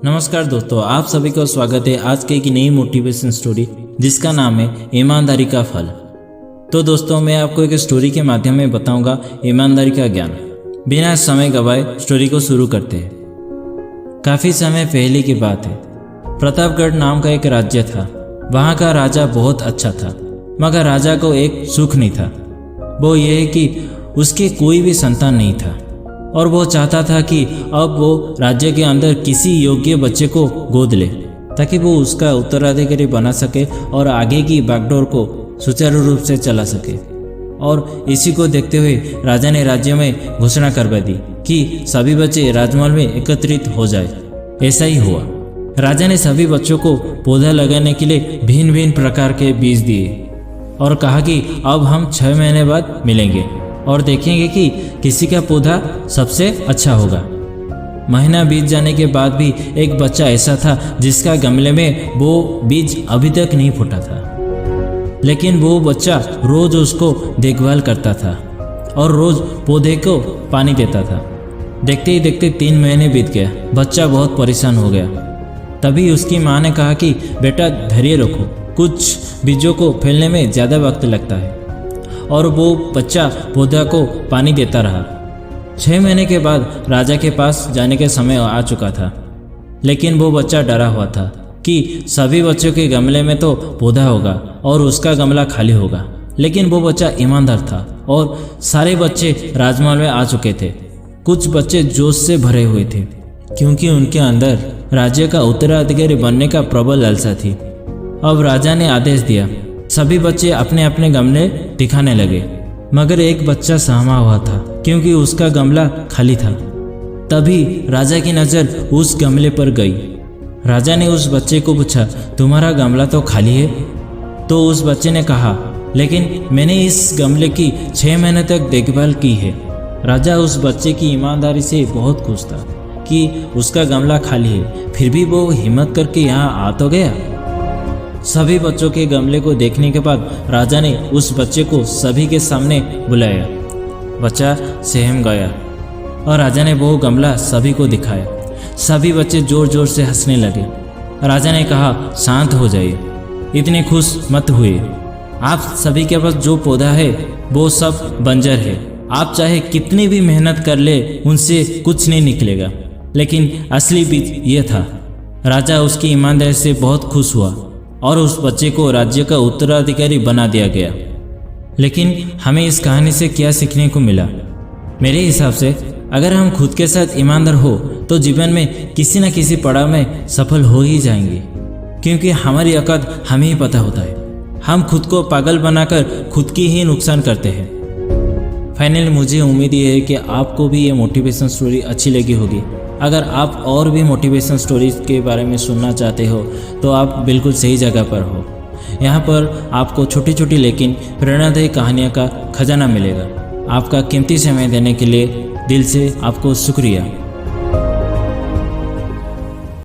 नमस्कार दोस्तों, आप सभी को स्वागत है आज के एक नई मोटिवेशन स्टोरी जिसका नाम है ईमानदारी का फल। तो दोस्तों, मैं आपको एक स्टोरी के माध्यम में बताऊंगा ईमानदारी का ज्ञान। बिना समय गवाए स्टोरी को शुरू करते हैं। काफ़ी समय पहले की बात है। प्रतापगढ़ नाम का एक राज्य था। वहाँ का राजा बहुत अच्छा था, मगर राजा को एक सुख नहीं था। वो ये कि उसके कोई भी संतान नहीं था और वो चाहता था कि अब वो राज्य के अंदर किसी योग्य बच्चे को गोद ले ताकि वो उसका उत्तराधिकारी बना सके और आगे की बागडोर को सुचारू रूप से चला सके। और इसी को देखते हुए राजा ने राज्य में घोषणा करवा दी कि सभी बच्चे राजमहल में एकत्रित हो जाए। ऐसा ही हुआ। राजा ने सभी बच्चों को पौधा लगाने के लिए भिन्न भिन्न प्रकार के बीज दिए और कहा कि अब हम 6 महीने बाद मिलेंगे और देखेंगे कि किसी का पौधा सबसे अच्छा होगा। महीना बीत जाने के बाद भी एक बच्चा ऐसा था जिसका गमले में वो बीज अभी तक नहीं फूटा था, लेकिन वो बच्चा रोज उसको देखभाल करता था और रोज पौधे को पानी देता था। देखते ही देखते 3 महीने बीत गया। बच्चा बहुत परेशान हो गया। तभी उसकी माँ ने कहा कि बेटा धैर्य रखो, कुछ बीजों को फैलने में ज़्यादा वक्त लगता है। और वो बच्चा पौधा को पानी देता रहा। 6 महीने के बाद राजा के पास जाने का समय आ चुका था, लेकिन वो बच्चा डरा हुआ था कि सभी बच्चों के गमले में तो पौधा होगा और उसका गमला खाली होगा। लेकिन वो बच्चा ईमानदार था और सारे बच्चे राजमहल में आ चुके थे। कुछ बच्चे जोश से भरे हुए थे क्योंकि उनके अंदर राज्य का उत्तराधिकारी बनने का प्रबल लालसा थी। अब राजा ने आदेश दिया, सभी बच्चे अपने अपने गमले दिखाने लगे, मगर एक बच्चा सहमा हुआ था क्योंकि उसका गमला खाली था। तभी राजा की नज़र उस गमले पर गई। राजा ने उस बच्चे को पूछा, तुम्हारा गमला तो खाली है? तो उस बच्चे ने कहा, लेकिन मैंने इस गमले की 6 महीने तक देखभाल की है। राजा उस बच्चे की ईमानदारी से बहुत खुश था कि उसका गमला खाली है, फिर भी वो हिम्मत करके यहाँ आ तो गया। सभी बच्चों के गमले को देखने के बाद राजा ने उस बच्चे को सभी के सामने बुलाया। बच्चा सहम गया और राजा ने वो गमला सभी को दिखाया। सभी बच्चे जोर जोर से हंसने लगे। राजा ने कहा, शांत हो जाइए, इतने खुश मत हुए। आप सभी के पास जो पौधा है वो सब बंजर है। आप चाहे कितनी भी मेहनत कर ले, उनसे कुछ नहीं निकलेगा। लेकिन असली बीज ये था। राजा उसकी ईमानदारी से बहुत खुश हुआ और उस बच्चे को राज्य का उत्तराधिकारी बना दिया गया। लेकिन हमें इस कहानी से क्या सीखने को मिला? मेरे हिसाब से अगर हम खुद के साथ ईमानदार हो तो जीवन में किसी न किसी पड़ाव में सफल हो ही जाएंगे, क्योंकि हमारी औकात हमें ही पता होता है। हम खुद को पागल बनाकर खुद की ही नुकसान करते हैं। फाइनली मुझे उम्मीद ये है कि आपको भी ये मोटिवेशन स्टोरी अच्छी लगी होगी। अगर आप और भी मोटिवेशन स्टोरीज के बारे में सुनना चाहते हो तो आप बिल्कुल सही जगह पर हो। यहाँ पर आपको छोटी छोटी लेकिन प्रेरणादायी कहानियों का खजाना मिलेगा। आपका कीमती समय देने के लिए दिल से आपको शुक्रिया।